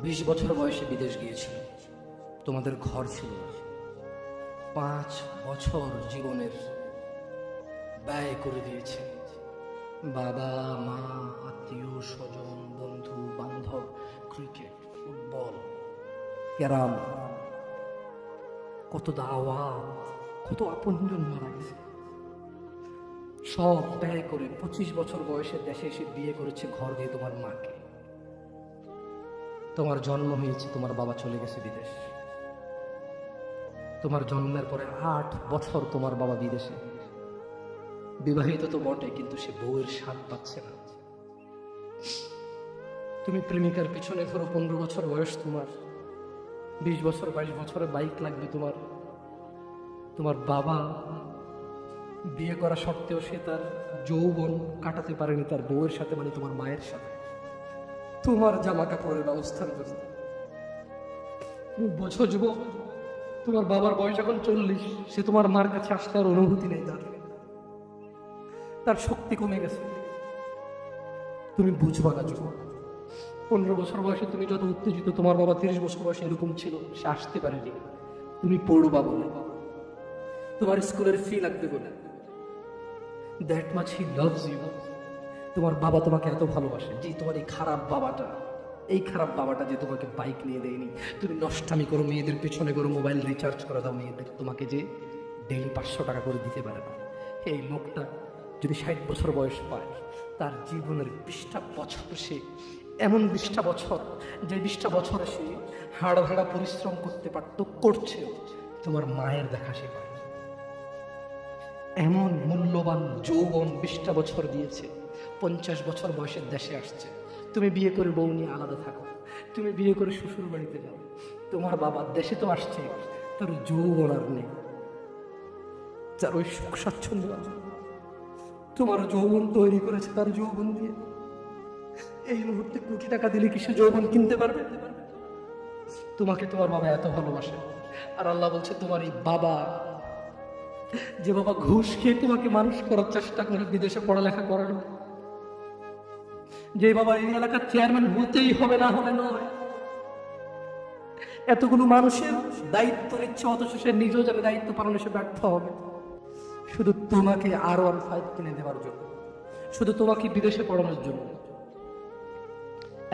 20 বছর বয়সে বিদেশ গিয়েছিল, তোমাদের ঘর ছিল। 5 বছর জীবনের ব্যয় করে দিয়েছে। বাবা মা, আত্মীয় স্বজন, বন্ধু বান্ধব, ক্রিকেট, ফুটবল, ক্যারাম, কত দাওয়াত, কত আপনজন মারা গেছে, সব ব্যয় করে 25 বছর বয়সে দেশে এসে বিয়ে করেছে, ঘর দিয়ে তোমার মাকে। তোমার জন্ম হয়েছে, তোমার বাবা চলে গেছে বিদেশ। তোমার জন্মের পরে 8 বছর তোমার বাবা বিদেশে। বিবাহিত তো বটে, কিন্তু সে বউয়ের স্বাদ পাচ্ছে না। তুমি প্রেমিকার পিছনে ধরো, 15 বছর বয়স তোমার, 20 বছর 22 বছরে বাইক লাগবে তোমার। তোমার বাবা বিয়ে করা সত্ত্বেও সে তার যৌবন কাটাতে পারেনি তার বউয়ের সাথে, মানে তোমার মায়ের সাথে। তোমার জামা কাপড়ের ব্যবস্থার জন্য তুমি বোঝো যুবক, তোমার বাবার বয়স এখন 40, সে তোমার মার কাছে আসতে আর অনুভূতি নেই, তার শক্তি কমে গেছে। তুমি বুঝবা না যুবক। 15 বছর বয়সে তুমি যত উত্তেজিত, তোমার বাবা 30 বছর বয়সে এরকম ছিল, সে আসতে পারেনি। তুমি পড়বা বলে, তোমার স্কুলের ফি লাগবে বলে, that much he loves you. তোমার বাবা তোমাকে এত ভালোবাসে। জি, তোমার এই খারাপ বাবাটা যে তোমাকে বাইক নিয়ে দেয়নি, তুমি নষ্টামি করো, মেয়েদের পেছনে করো, মোবাইল রিচার্জ করে দাও মেয়েদের, তোমাকে যে ডেইলি 500 টাকা করে দিতে পারে না। এই লোকটা যদি 60 বছর বয়স পায়, তার জীবনের 20টা বছর, সে এমন 20টা বছর, যে 20টা বছরে সে হাড় ভাড়া পরিশ্রম করতে পারত, করছে, তোমার মায়ের দেখা সে পায়। এমন মূল্যবান যৌবন 20টা বছর দিয়েছে, 50 বছর বয়সের দেশে আসছে। তুমি বিয়ে করে বউ নিয়ে আলাদা থাকো, তুমি বিয়ে করে শ্বশুর বাড়িতে যাও। তোমার বাবা দেশে তো আসছে, তার যৌবন আর নেই, যার ওই সুখ স্বাচ্ছন্দ্য আছে। তোমার যৌবন তৈরি করেছে তার যৌবন দিয়ে। এই মুহূর্তে কোটি টাকা দিলে কি সে যৌবন কিনতে পারবে? তোমাকে তোমার বাবা এত ভালোবাসে, আর আল্লাহ বলছে তোমার এই বাবা যে বাবা ঘুষ খেয়ে তোমাকে মানুষ করার চেষ্টা করে বিদেশে পড়ালেখা করানো, যে বাবা এই এলাকার চেয়ারম্যান হতেই হবে, না হলে নয়, এতগুলো মানুষের দায়িত্ব নিচ্ছে, অথচ সে নিজেও যাবে দায়িত্ব পালনে সে ব্যর্থ হবে, শুধু তোমাকে R15 কিনে দেওয়ার জন্য, শুধু তোমাকে বিদেশে পড়ানোর জন্য।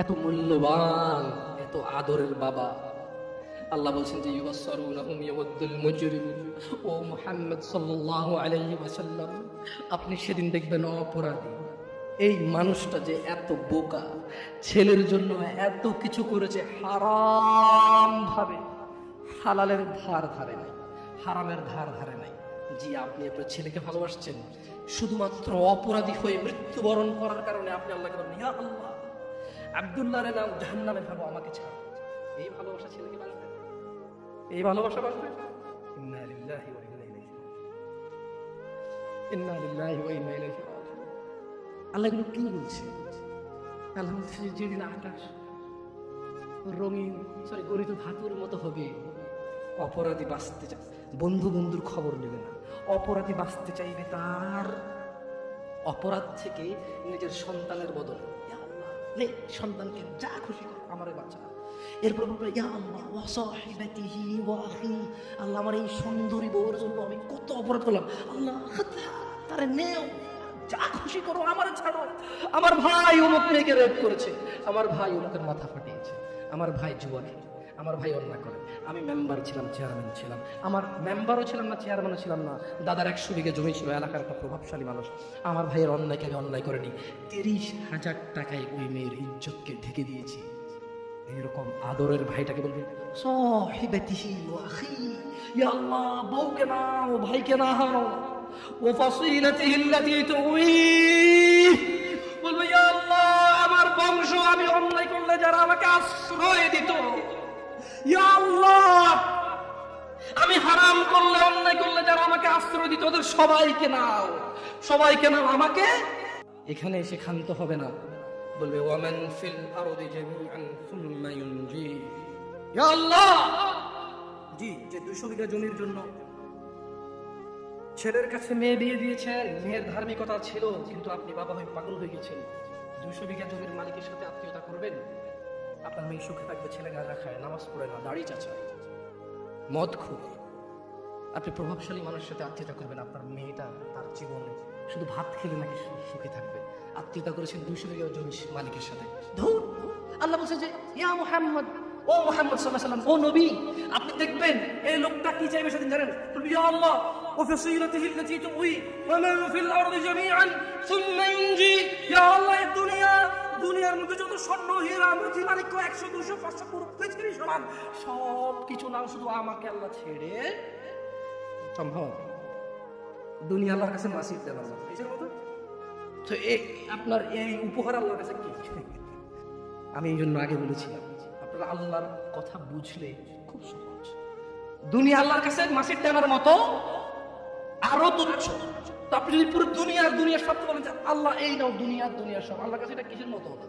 এত মূল্যবান, এত আদরের বাবা। আল্লাহ বলছেন যে ইউবাসসারুনাহুম ইয়াওয়াদ্দুল মুজরিমুন, ও মুহাম্মদ সাল্লাল্লাহু আলাইহি ওয়াসাল্লাম, আপনি সেদিন দেখবেন অপরাধী এই মানুষটা যে এত বোকা, ছেলের জন্য এত কিছু করেছে হারাম ভাবে, হালালের ধার ধারে নাই, হারামের ধার ধারে নাই। জি, আপনি আপনার ছেলেকে ভালোবাসছেন, শুধুমাত্র অপরাধী হয়ে মৃত্যুবরণ করার কারণে আপনি আল্লাহকে বলেন, ইয়া আল্লাহ, আব্দুল্লাহর নাম জাহান্নামে ফেলো, আমাকে ছাড়ো। এই ভালোবাসা ছেলেকে বাঁচবে? এই ভালোবাসা বাঁচবে? ইন্না লিল্লাহি ওয়া ইন্না ইলাইহি রাজিউন, ইন্না লিল্লাহি ওয়া ইন্না ইলাইহি রাজিউন। আল্লাহ এগুলো কি বলছে? আল্লাহ বলছে যেদিন আকাশ রঙিন গরিত ধাতুর মতো হবে, অপরাধী বাঁচতে চায়, বন্ধু বন্ধুর খবর নেবে না, অপরাধী বাঁচতে চাইবে তার অপরাধ থেকে নিজের সন্তানের বদলে, নে সন্তানকে যা খুশি করো, আমারে বাঁচা। এরপর বলবে, ইয়া আল্লাহ ওয়া সাহিবাতিহি ওয়া আখি, আল্লাহ আমার এই সুন্দরী বউয়ের জন্য আমি কত অপরাধ করলাম, আল্লাহ তারে নেও, যা খুশি করো, আমার ছাড়ো। আমার ভাই অমুক মেয়েকে রেপ করেছে, আমার ভাই অমুকের মাথা ফাটিয়েছে, আমার ভাই জুয়া খেলে, আমার ভাই অন্যায় করে, আমি মেম্বার ছিলাম, চেয়ারম্যান ছিলাম, আমার মেম্বারও ছিলাম না, চেয়ারম্যানও ছিলাম না, দাদার 100 বিঘা জমি ছিল, এলাকার একটা প্রভাবশালী মানুষ, আমার ভাইয়ের অন্যায়কে আমি অন্যায় করেনি, 30,000 টাকায় ওই মেয়ের ইজ্জতকে ঢেকে দিয়েছি। এইরকম আদরের ভাইটাকে বলবেন সাহিবাতিহি ওয়া আখি, ইয়া আল্লাহ বউকে নাও, ভাইকে নাও, ওয়া ফাসিলাতিহি আল্লাতী তুই, বলবে ইয়া আল্লাহ আমার বংশ, আমি অন্যায় করলে যারা আমাকে আশ্রয় দিত, ইয়া আল্লাহ আমি হারাম করলে, অন্যায় করলে যারা আমাকে আশ্রয় দিত, ওদের সবাইকে নাও, সবাইকে নাও, আমাকে। এখানে এসে ক্ষান্ত হবে না, বলবে ওয়ামান ফিল আরদি জামিআন সুম্মা ইউনজি, ইয়া আল্লাহ জি, যে 200 বিঘা জমির জন্য ছেলের কাছে মেয়ে বিয়ে দিয়েছেন, মেয়ের ধার্মিকতা ছিল, কিন্তু আপনি বাবা হয়ে পাগল হয়ে গেছেন, 200 বিঘা জমির মালিকের সাথে আত্মীয়তা করবেন, আপনার মেয়ে সুখে থাকবে, ছেলে গাঁজা খায়, নামাজ পড়ে না, দাড়ি চাচায়, মদ খুব, আপনি প্রভাবশালী মানুষের সাথে আত্মীয়তা করবেন, আপনার মেয়েটা তার জীবনে শুধু ভাত খেলে নাকি সুখে থাকবে, আত্মীয়তা করেছেন 200 বিঘা জমি মালিকের সাথে। ধুর, আল্লাহ বলছে যে ইয়া মুহাম্মদ, ও মুহাম্মদ সাল্লাল্লাহু আলাইহি ওয়াসাল্লাম, ও নবী, আপনি দেখবেন এই লোকটা কি চাইবে সেদিন, জানেন? বলবে ইয়া আল্লাহ ওয়া ফাসিলাতিহি আল্লাতী তুই ওয়া মান ফিল আরদি জামিআন সুম্মা ইনজি, ইয়া আল্লাহ এই দুনিয়ার মধ্যে যত স্বর্ণ হীরা মোতি মানিক্য 100 200 500 পুরো পৃথিবীর সমান সব কিছু নাও, শুধু আমাকে আল্লাহ ছেড়ে। সম্ভব? দুনিয়া আল্লাহর কাছে মাসিদ দেন, আল্লাহ এইটার মতো তো আপনার এই উপহার আল্লাহর কাছে কি? আমি এই জন্য আগে বলেছিলাম, আপনারা আল্লাহর কথা বুঝলে খুব সহজ। দুনিয়া আল্লাহর কাছে মাসিদ দেওয়ার মতো আরো তুচ্ছ। তো আপনি যদি পুরো দুনিয়ার সব বলেন যে আল্লাহ এই নাও, দুনিয়ার সব, আল্লাহর কাছে এটা কিসের মতো হবে?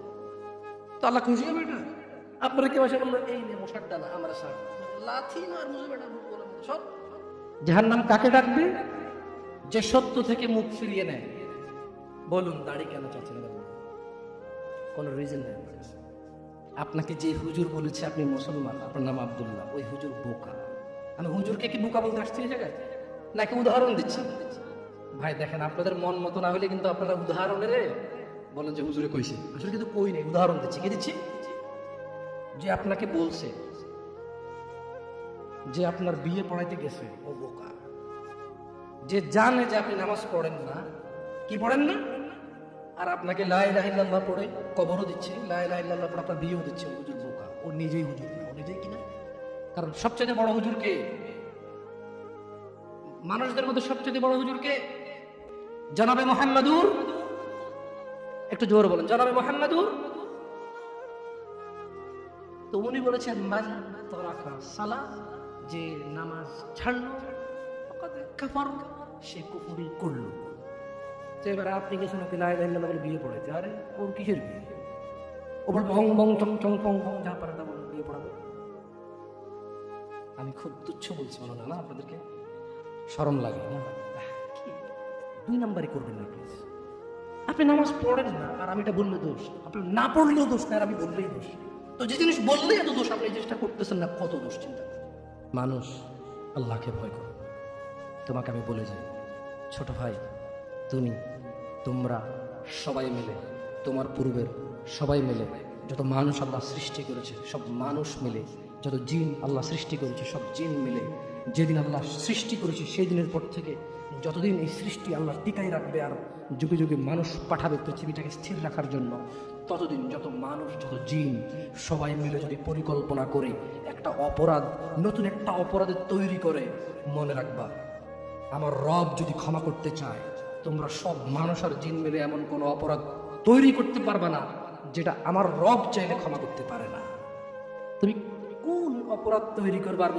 তো আল্লাহ খুশি হবে এটা? আপনারা কেউ এসে বললেন এই নে মশার ডানা, আমরা সার লাথি মার বুঝে বেটা সব। জাহান্নাম কাকে ডাকবে? যে সত্য থেকে মুখ ফিরিয়ে নেয়। বলুন দাড়ি কেন চাচ্ছেন? কোন রিজন নেই। আপনাকে যে হুজুর বলেছে আপনি মুসলমান, আপনার নাম আব্দুল্লাহ, ওই হুজুর বোকা। আমি হুজুরকে কি বোকা বলতে আসছি এই জায়গায়? নাকি উদাহরণ দিচ্ছি? ভাই দেখেন, আপনাদের মন মতো না হলে কিন্তু আপনারা উদাহরণের বলেন যে হুজুরে কইছে, আসলে কিন্তু কই নেই, উদাহরণ দিচ্ছি। কি দিচ্ছি? যে আপনাকে বলছে যে আপনার বিয়ে পড়াইতে গেছে, ও বোকা। যে জানে যে আপনি নামাজ পড়েন না, কি পড়েন না, আর আপনাকে লা ইলাহা ইল্লাল্লাহ পড়ে কবরও দিচ্ছে, লা ইলাহা ইল্লাল্লাহ পড়ে আপনার বিয়েও দিচ্ছে, ও হুজুর বোকা। ও নিজেই হুজুর না, ও নিজেই কিনা। কারণ সবচেয়ে বড় হুজুর কে? মানুষদের মধ্যে সবচেয়ে বড় হুজুর কে? জনাবে মুহাম্মাদুর। একটু জোরে বলেন, জনাবে মুহাম্মাদুর। তো উনি বলেছেন মান তারাকা সালাহ, যে নামাজ ছাড়লো ফাকাদ কাফার, সে কুফরি করলো। তো এবার আপনি গেছেন ওকে লা ইলাহা ইল্লাল্লাহ বলে বিয়ে পড়াইতে, আরে ওর কিসের বিয়ে? ও বল ভং ভং চং চং পং পং যা পারে তা বলে বিয়ে পড়াবে। আমি খুব তুচ্ছ বলছি মনে না আপনাদেরকে, শরম লাগে না? দুই নাম্বারই করবেন না প্লিজ। আপনি নামাজ পড়েন না আর আমি এটা বললে দোষ, আপনি না পড়লেও দোষ না আর আমি বললেই দোষ। তো যে জিনিস বললেই এত দোষ, আপনি এই জিনিসটা করতেছেন না, কত দোষ চিন্তা করেন। মানুষ আল্লাহকে ভয় করো। তোমাকে আমি বলে যাই ছোট ভাই, তোমরা সবাই মিলে, তোমার পূর্বের সবাই মিলে, যত মানুষ আল্লাহ সৃষ্টি করেছে সব মানুষ মিলে, যত জিন আল্লাহ সৃষ্টি করেছে সব জিন মিলে, যেদিন আল্লাহ সৃষ্টি করেছে সেই দিনের পর থেকে যতদিন এই সৃষ্টি আল্লাহ টিকাই রাখবে আর যুগে যুগে মানুষ পাঠাবে পৃথিবীটাকে স্থির রাখার জন্য, ততদিন যত মানুষ যত জিন সবাই মিলে যদি পরিকল্পনা করে একটা অপরাধ, নতুন একটা অপরাধের তৈরি করে, মনে রাখবা আমার রব যদি ক্ষমা করতে চায়, তোমরা সব মানুষ আর জিন মিলে এমন কোনো অপরাধ তৈরি করতে পারবে না যেটা আমার রব চাইলে ক্ষমা করতে পারে না। তুমি কোন অপরাধ তৈরি করবার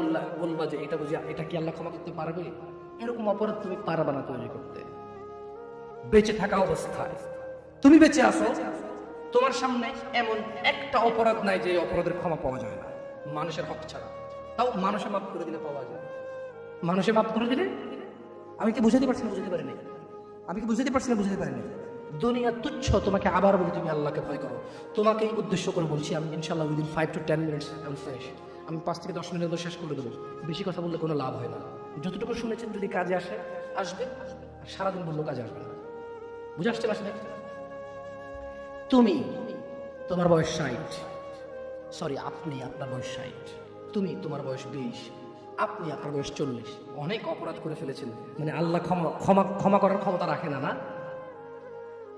বলবা যে এটা বুঝি এটা কি আল্লাহ ক্ষমা করতে পারবে? এরকম অপরাধ তুমি পারবে না তৈরি করতে। বেঁচে থাকা অবস্থায় তুমি বেঁচে আসো, তোমার সামনে এমন একটা অপরাধ নাই যে অপরাধের ক্ষমা পাওয়া যায় না মানুষের হক ছাড়া। তাও মানুষে মাফ করে দিলে পাওয়া যায়, মানুষে মাফ করে দিলে। আমি কি বুঝাতে পারছি না? বুঝতে পারিনি। আমি কি বুঝাতে পারছি না? বুঝতে পারিনি। দুনিয়া তুচ্ছ। তোমাকে আবার বলি তুমি আল্লাহকে ভয় করো। তোমাকে উদ্দেশ্য করে বলছি আমি, ইনশাআল্লাহ উইদিন 5 to 10 minutes আমি 5 থেকে 10 মিনিটের মধ্যে শেষ করে দেবো। বেশি কথা বললে কোনো লাভ হয় না। যতটুকু শুনেছেন যদি কাজে আসবে, আর সারাদিন বললেও কাজে আসবে না। বুঝে আসতে পারছি না? তোমার বয়স 60, সরি আপনি, আপনার বয়স 60, তোমার বয়স 20, আপনি আপনার বয়স 40, অনেক অপরাধ করে ফেলেছেন। মানে আল্লাহ ক্ষমা করার ক্ষমতা রাখে না, না?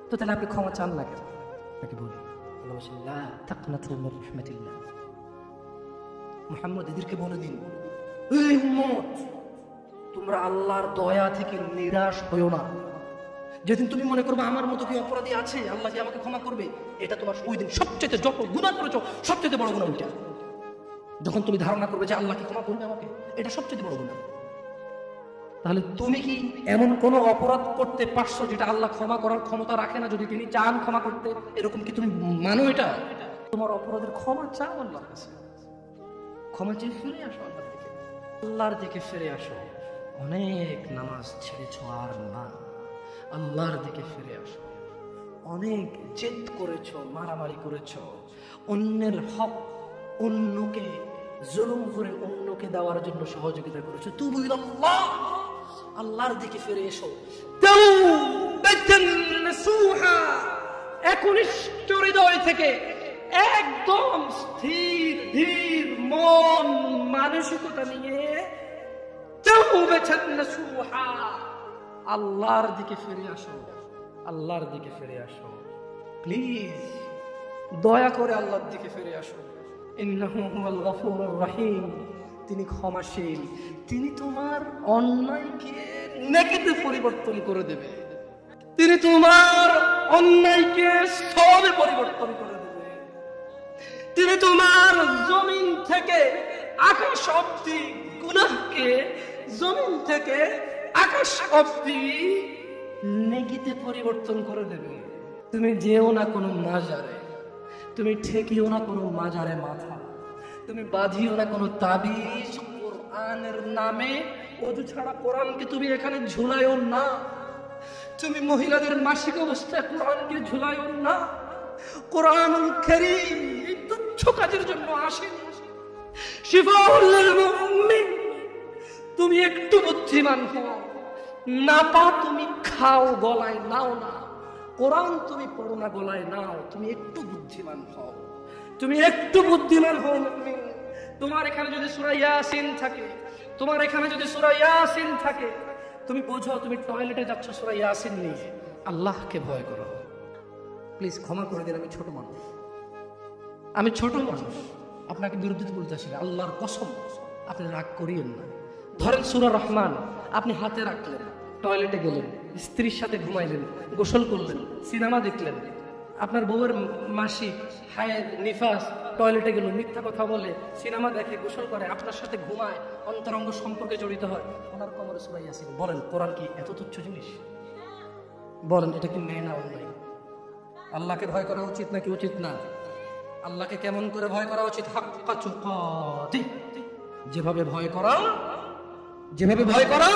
তো তাহলে আপনি ক্ষমা চান না কেন? তাকে বলি মুহাম্মদ এদেরকে বলে দিন, এই উম্মত তোমরা আল্লাহর দয়া থেকে নিরাশ হইও না। যেদিন তুমি মনে করবে আমার মতো কি অপরাধী আছে, আল্লাহ কি আমাকে ক্ষমা করবে, এটা তোমার ওই দিন সবচেয়ে যত গুনাহ করেছো সবচেয়ে বড় গুনাহ ওইটা। যখন তুমি ধারণা করবে যে আল্লাহ কি ক্ষমা করবে আমাকে, এটা সবচেয়ে বড় গুনাহ। তাহলে তুমি কি এমন কোন অপরাধ করতে পারছো যেটা আল্লাহ ক্ষমা করার ক্ষমতা রাখে না? যদি তিনি চান ক্ষমা করতে, এরকম কি তুমি মানো? এটা তোমার অপরাধের ক্ষমা চাও আল্লাহর কাছে, ক্ষমা চেয়ে ফিরে আসো আল্লাহর দিকে ফিরে আসো। অনেক নামাজ ছেড়েছো আর না, আল্লাহর দিকে ফিরে আসো। অনেক জেদ করেছো, মারামারি করেছো, অন্যের হক অন্যকে জুলুম করে অন্যকে দেওয়ার জন্য সহযোগিতা করেছো। তুমি আল্লাহর দিকে ফিরে এসো। একনিষ্ঠ হৃদয় থেকে একদম স্থির ধীর মন মানসিকতা নিয়ে আল্লাহর দিকে ফিরে আসো, আল্লাহর দিকে ফিরে আসো। প্লিজ দয়া করে আল্লাহর দিকে ফিরে আসো। ইন্নাহু হুয়াল গফুরুর রহিম, তিনি ক্ষমাশীল। তিনি তোমার অন্যায়কে নেকিতে পরিবর্তন করে দেবে, তিনি তোমার অন্যায়কে সওয়াবে পরিবর্তন করে দেবে। তিনি তোমার জমিন থেকে আকাশ অবধি গুনাহকে জমিন থেকে আকাশ অবধি নেকিতে পরিবর্তন করে দেবে। তুমি যেও না কোনো মাজারে, তুমি ঠেকিও না কোনো মাজারে মাথা, তুমি বাঁধিও না কোনো তাবিজ। কোরআনের নামে ওযু ছাড়া কোরআনকে তুমি এখানে ঝুলাইও না। তুমি মহিলাদের মাসিক অবস্থায় কোরআনকে ঝুলাইও না। কোরআনুল কারীম এই তুচ্ছ কাজের জন্য আসেনি। শিফাউল লিল মুমিন। তুমি একটু বুদ্ধিমান হও, না পা তুমি খাও, গলায় নাও না। কোরআন তুমি পড়ো না, গলায় নাও। তুমি একটু বুদ্ধিমান হও, তুমি একটু বুদ্ধিমান হও মুমিন। তোমার এখানে যদি সূরা ইয়াসিন থাকে, তোমার এখানে যদি সূরা ইয়াসিন থাকে, তুমি বোঝো তুমি টয়লেটে যাচ্ছ সূরা ইয়াসিন নিয়ে। আল্লাহকে ভয় করো। প্লিজ ক্ষমা করে দিন, আমি ছোট মানুষ, আমি ছোট মানুষ, আপনাকে বিরুদ্ধে বলতে আসি না। আল্লাহর কসম আপনি রাগ করিয়েন না। ধরেন সূরা রহমান আপনি হাতে রাখলেন, টয়লেটে গেলেন, স্ত্রীর সাথে ঘুমাইলেন, গোসল করলেন, সিনেমা দেখলেন, আপনার বউয়ের মাসিক হায়ের নিফাস, টয়লেটে গেল, মিথ্যা কথা বলে, সিনেমা দেখে, গোসল করে, আপনার সাথে ঘুমায়, অন্তরঙ্গ সম্পর্কে জড়িত হয়, ওনার কোমরে সূরা ইয়াসিন। বলেন কোরআন কি এত তুচ্ছ জিনিস? বলেন এটা কি নেই না অন্যায়? আল্লাহকে ভয় করা উচিত নাকি উচিত না? আল্লাহকে কেমন করে ভয় করা উচিত? হাক্কা তুকাতিহ, যেভাবে ভয় করা যেভাবে ভয় করো